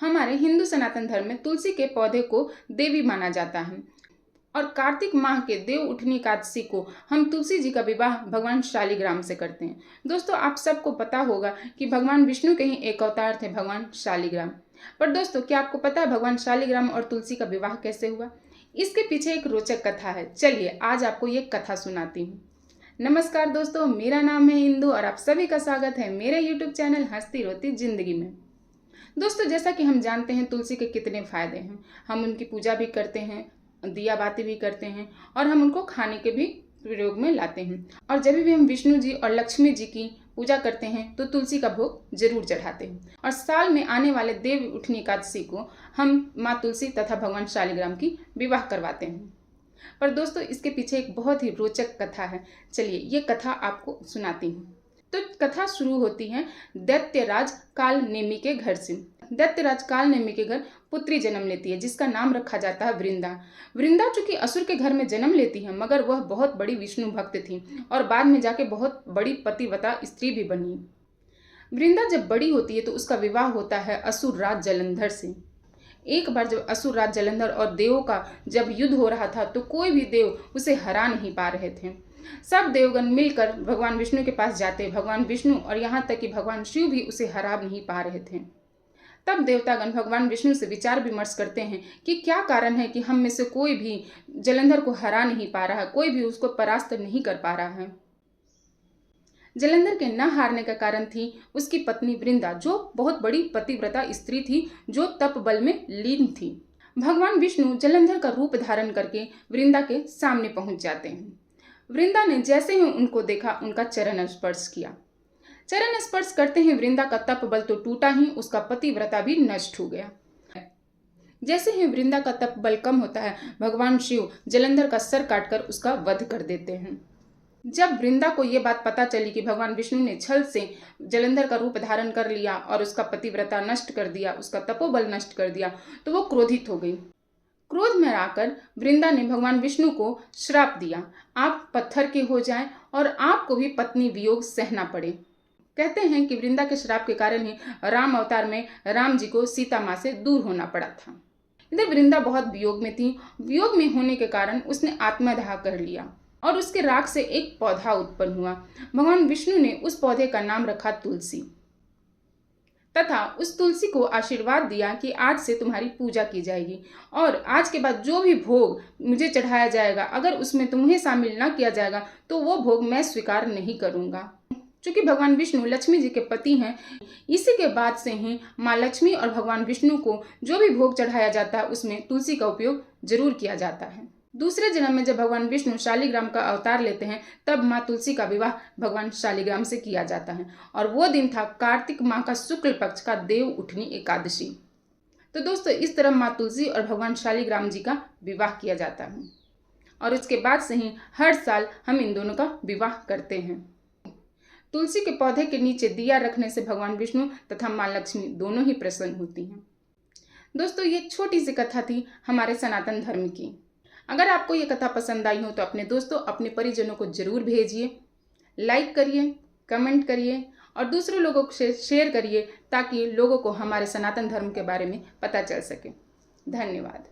हमारे हिंदू सनातन धर्म में तुलसी के पौधे को देवी माना जाता है और कार्तिक माह के देव उठनी एकादशी को हम तुलसी जी का विवाह भगवान शालिग्राम से करते हैं। दोस्तों, आप सबको पता होगा कि भगवान विष्णु के ही एक अवतार थे भगवान शालिग्राम। पर दोस्तों, क्या आपको पता है भगवान शालिग्राम और तुलसी का विवाह कैसे हुआ? इसके पीछे एक रोचक कथा है। चलिए आज आपको ये कथा सुनाती हूँ। नमस्कार दोस्तों, मेरा नाम है इंदु और आप सभी का स्वागत है मेरे यूट्यूब चैनल हंसती रोती जिंदगी में। दोस्तों, जैसा कि हम जानते हैं तुलसी के कितने फायदे हैं। हम उनकी पूजा भी करते हैं, दिया बाती भी करते हैं और हम उनको खाने के भी प्रयोग में लाते हैं। और जब भी हम विष्णु जी और लक्ष्मी जी की पूजा करते हैं तो तुलसी का भोग जरूर चढ़ाते हैं। और साल में आने वाले देव उठनी एकादशी को हम माँ तुलसी तथा भगवान शालिग्राम की विवाह करवाते हैं। पर दोस्तों, इसके पीछे एक बहुत ही रोचक कथा है। चलिए ये कथा आपको सुनाती हूँ। तो कथा शुरू होती है दैत्यराज काल नेमि के घर से। दैत्यराज काल नेमि के घर पुत्री जन्म लेती है जिसका नाम रखा जाता है वृंदा। वृंदा चूंकि असुर के घर में जन्म लेती है, मगर वह बहुत बड़ी विष्णु भक्त थी और बाद में जाके बहुत बड़ी पतिव्रता स्त्री भी बनी। वृंदा जब बड़ी होती है तो उसका विवाह होता है असुर राज जलंधर से। एक बार जब असुर राज जलंधर और देवों का जब युद्ध हो रहा था तो कोई भी देव उसे हरा नहीं पा रहे थे। सब देवगण मिलकर भगवान विष्णु के पास जाते। भगवान विष्णु और यहाँ तक कि भगवान शिव भी उसे हरा नहीं पा रहे थे। तब देवतागण भगवान विष्णु से विचार विमर्श करते हैं कि क्या कारण है कि हम में से कोई भी जलंधर को हरा नहीं पा रहा है, कोई भी उसको परास्त नहीं कर पा रहा है। जलंधर के न हारने का कारण थी उसकी पत्नी वृंदा, जो बहुत बड़ी पतिव्रता स्त्री थी, जो तप बल में लीन थी। भगवान विष्णु जलंधर का रूप धारण करके वृंदा के सामने पहुंच जाते हैं। वृंदा ने जैसे ही उनको देखा उनका चरण स्पर्श किया। चरण स्पर्श करते ही वृंदा का तप बल तो टूटा ही, उसका पतिव्रता भी नष्ट हो गया। जैसे ही वृंदा का तप बल कम होता है, भगवान शिव जलंधर का सर काटकर उसका वध कर देते हैं। जब वृंदा को यह बात पता चली कि भगवान विष्णु ने छल से जलंधर का रूप धारण कर लिया और उसका पतिव्रता नष्ट कर दिया, उसका तपोबल नष्ट कर दिया, तो वो क्रोधित हो गई। क्रोध में आकर वृंदा ने भगवान विष्णु को श्राप दिया, आप पत्थर के हो जाएं और आपको भी पत्नी वियोग सहना पड़े। कहते हैं कि वृंदा के श्राप के कारण ही राम अवतार में राम जी को सीता माँ से दूर होना पड़ा था। इधर वृंदा बहुत वियोग में थी। वियोग में होने के कारण उसने आत्मदाह कर लिया और उसके राख से एक पौधा उत्पन्न हुआ। भगवान विष्णु ने उस पौधे का नाम रखा तुलसी तथा उस तुलसी को आशीर्वाद दिया कि आज से तुम्हारी पूजा की जाएगी और आज के बाद जो भी भोग मुझे चढ़ाया जाएगा, अगर उसमें तुम्हें शामिल न किया जाएगा तो वो भोग मैं स्वीकार नहीं करूंगा। चूंकि भगवान विष्णु लक्ष्मी जी के पति हैं, इसी के बाद से ही माँ लक्ष्मी और भगवान विष्णु को जो भी भोग चढ़ाया जाता है उसमें तुलसी का उपयोग जरूर किया जाता है। दूसरे जन्म में जब भगवान विष्णु शालिग्राम का अवतार लेते हैं तब माँ तुलसी का विवाह भगवान शालिग्राम से किया जाता है और वो दिन था कार्तिक माह का शुक्ल पक्ष का देव उठनी एकादशी। तो दोस्तों, इस तरह माँ तुलसी और भगवान शालिग्राम जी का विवाह किया जाता है और उसके बाद से ही हर साल हम इन दोनों का विवाह करते हैं। तुलसी के पौधे के नीचे दिया रखने से भगवान विष्णु तथा माँ लक्ष्मी दोनों ही प्रसन्न होती हैं। दोस्तों, ये छोटी सी कथा थी हमारे सनातन धर्म की। अगर आपको ये कथा पसंद आई हो तो अपने दोस्तों, अपने परिजनों को जरूर भेजिए, लाइक करिए, कमेंट करिए और दूसरे लोगों से शेयर करिए ताकि लोगों को हमारे सनातन धर्म के बारे में पता चल सके। धन्यवाद।